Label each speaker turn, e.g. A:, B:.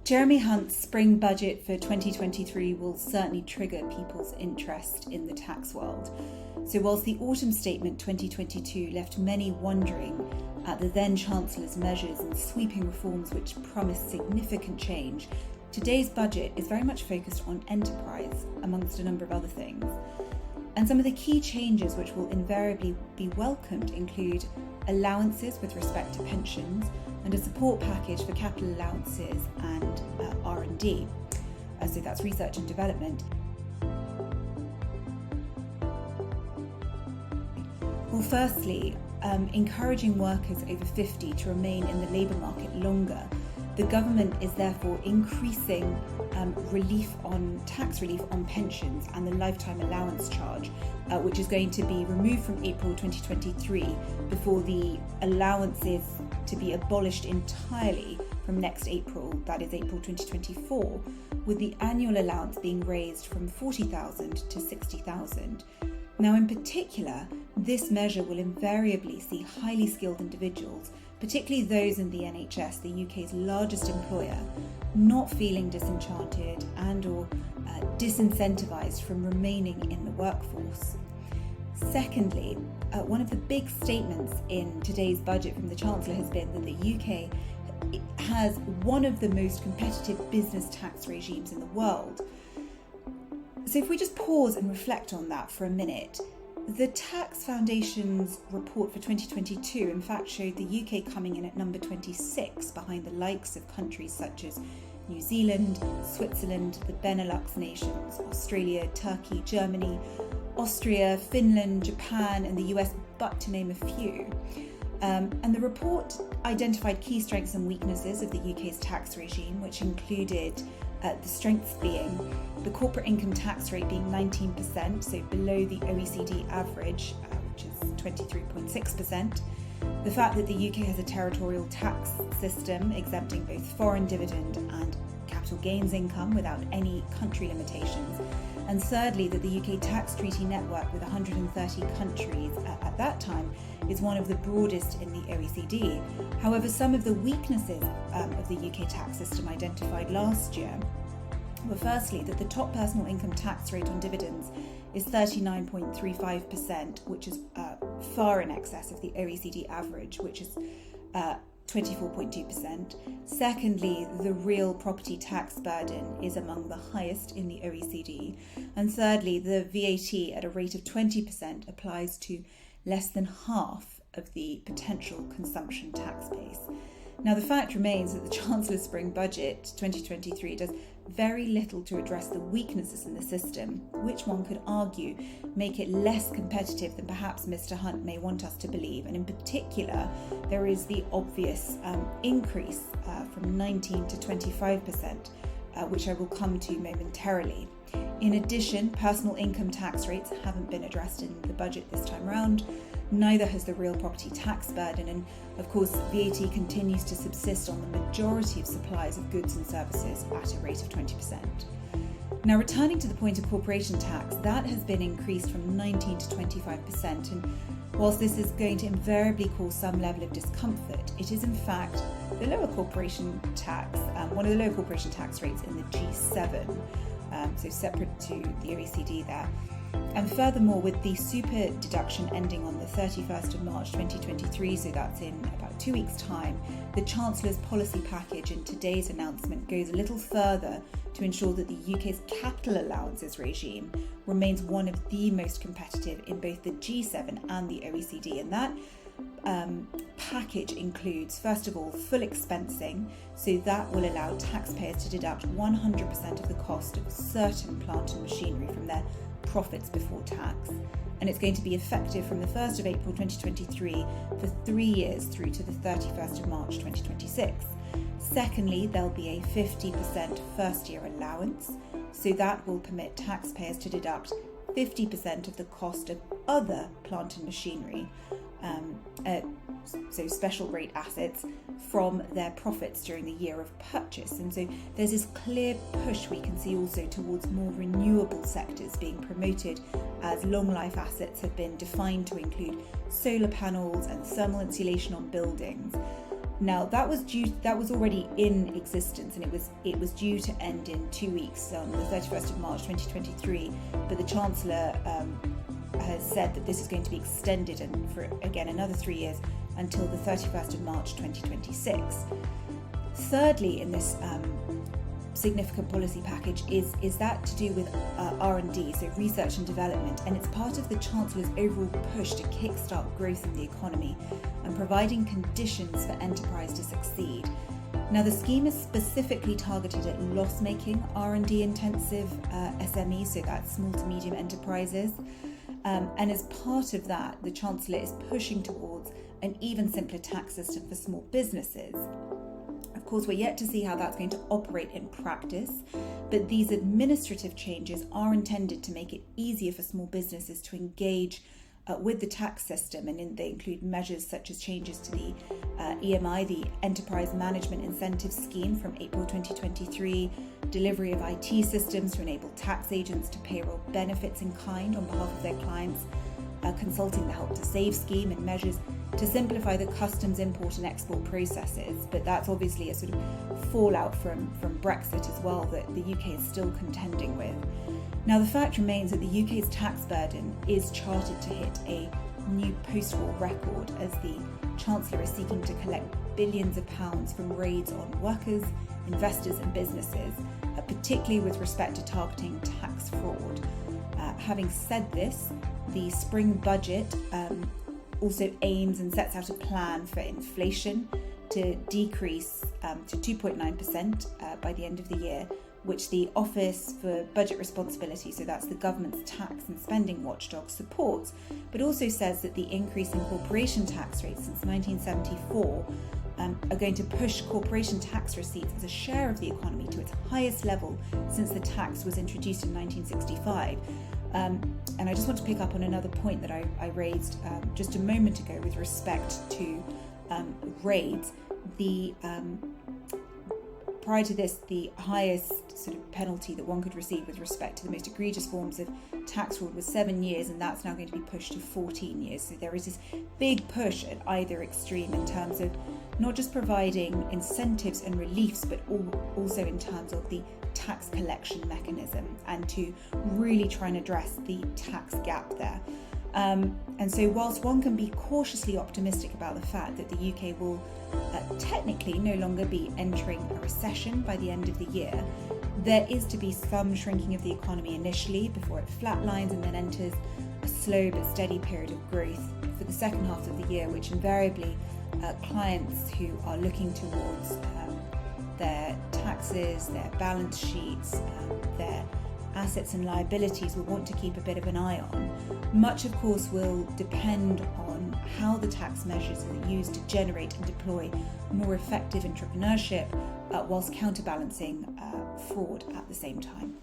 A: Jeremy Hunt's spring budget for 2023 will certainly trigger people's interest in the tax world. So whilst the autumn statement 2022 left many wondering at the then Chancellor's measures and sweeping reforms which promised significant change, today's budget is very much focused on enterprise, amongst a number of other things. And some of the key changes which will invariably be welcomed include allowances with respect to pensions and a support package for capital allowances and R&D. So that's research and development. Well, firstly, encouraging workers over 50 to remain in the labour market longer. The government is therefore increasing tax relief on pensions and the lifetime allowance charge, which is going to be removed from April 2023 before the allowances to be abolished entirely from next April, that is April 2024, with the annual allowance being raised from 40,000 to 60,000. Now, in particular, this measure will invariably see highly skilled individuals, particularly those in the NHS, the UK's largest employer, not feeling disenchanted and/or disincentivised from remaining in the workforce. Secondly, one of the big statements in today's budget from the Chancellor has been that the UK has one of the most competitive business tax regimes in the world. So if we just pause and reflect on that for a minute, the Tax Foundation's report for 2022 in fact showed the UK coming in at number 26 behind the likes of countries such as New Zealand, Switzerland, the Benelux nations, Australia, Turkey, Germany, Austria, Finland, Japan and the US, but to name a few. And the report identified key strengths and weaknesses of the UK's tax regime, which included the strengths being the corporate income tax rate being 19%, so below the OECD average, which is 23.6%. The fact that the UK has a territorial tax system exempting both foreign dividend and capital gains income without any country limitations. And thirdly, that the UK tax treaty network with 130 countries at that time is one of the broadest in the OECD. However, some of the weaknesses of the UK tax system identified last year were firstly that the top personal income tax rate on dividends is 39.35%, which is far in excess of the OECD average, which is 24.2%. Secondly, the real property tax burden is among the highest in the OECD. And thirdly, the VAT at a rate of 20% applies to less than half of the potential consumption tax base. Now, the fact remains that the Chancellor's Spring Budget 2023 does very little to address the weaknesses in the system, which one could argue make it less competitive than perhaps Mr. Hunt may want us to believe. And in particular, there is the obvious increase from 19 to 25%, which I will come to momentarily. In addition, personal income tax rates haven't been addressed in the budget this time round. Neither has the real property tax burden, and of course VAT continues to subsist on the majority of supplies of goods and services at a rate of 20%. Now, returning to the point of corporation tax, that has been increased from 19 to 25%, and whilst this is going to invariably cause some level of discomfort, it is in fact the lower corporation tax, one of the lower corporation tax rates in the G7, so separate to the OECD there. And furthermore, with the super deduction ending on the 31st of March 2023, so that's in about 2 weeks' time, the Chancellor's policy package in today's announcement goes a little further to ensure that the UK's capital allowances regime remains one of the most competitive in both the G7 and the OECD. And that package includes, first of all, full expensing, so that will allow taxpayers to deduct 100% of the cost of certain plant and machinery from their profits before tax, and it's going to be effective from the 1st of April 2023 for 3 years through to the 31st of March 2026. Secondly, there'll be a 50% first year allowance, so that will permit taxpayers to deduct 50% of the cost of other plant and machinery, so special rate assets, from their profits during the year of purchase. And so there's this clear push we can see also towards more renewable sectors being promoted, as long life assets have been defined to include solar panels and thermal insulation on buildings. Now that was already in existence, and it was due to end in 2 weeks on the 31st of March 2023, but the Chancellor has said that this is going to be extended and for again another 3 years until the 31st of March 2026. Thirdly, in this significant policy package is that to do with R&D, so research and development, and it's part of the Chancellor's overall push to kickstart growth in the economy and providing conditions for enterprise to succeed. Now, the scheme is specifically targeted at loss-making R&D intensive SMEs, so that's small to medium enterprises, and as part of that, the Chancellor is pushing towards an even simpler tax system for small businesses. Of course, we're yet to see how that's going to operate in practice, but these administrative changes are intended to make it easier for small businesses to engage with the tax system, and they include measures such as changes to the EMI, the Enterprise Management Incentive Scheme from April 2023, delivery of IT systems to enable tax agents to payroll benefits in kind on behalf of their clients, consulting the Help to Save scheme, and measures to simplify the customs import and export processes. But that's obviously a sort of fallout from Brexit as well that the UK is still contending with. Now, the fact remains that the UK's tax burden is charted to hit a new post-war record as the Chancellor is seeking to collect billions of pounds from raids on workers, investors and businesses, particularly with respect to targeting tax fraud. Having said this, the spring budget also aims and sets out a plan for inflation to decrease to 2.9% by the end of the year, which the Office for Budget Responsibility, so that's the government's tax and spending watchdog, supports, but also says that the increase in corporation tax rates since 1974 are going to push corporation tax receipts as a share of the economy to its highest level since the tax was introduced in 1965. And I just want to pick up on another point that I raised just a moment ago with respect to raids. Prior to this, the highest sort of penalty that one could receive with respect to the most egregious forms of tax fraud was 7 years, and that's now going to be pushed to 14 years. So there is this big push at either extreme in terms of not just providing incentives and reliefs, but also in terms of the tax collection mechanism and to really try and address the tax gap there. And so whilst one can be cautiously optimistic about the fact that the UK will technically no longer be entering a recession by the end of the year, there is to be some shrinking of the economy initially before it flatlines and then enters a slow but steady period of growth for the second half of the year, which invariably clients who are looking towards their taxes, their balance sheets, their assets and liabilities will want to keep a bit of an eye on. Much, of course, will depend on how the tax measures are used to generate and deploy more effective entrepreneurship whilst counterbalancing fraud at the same time.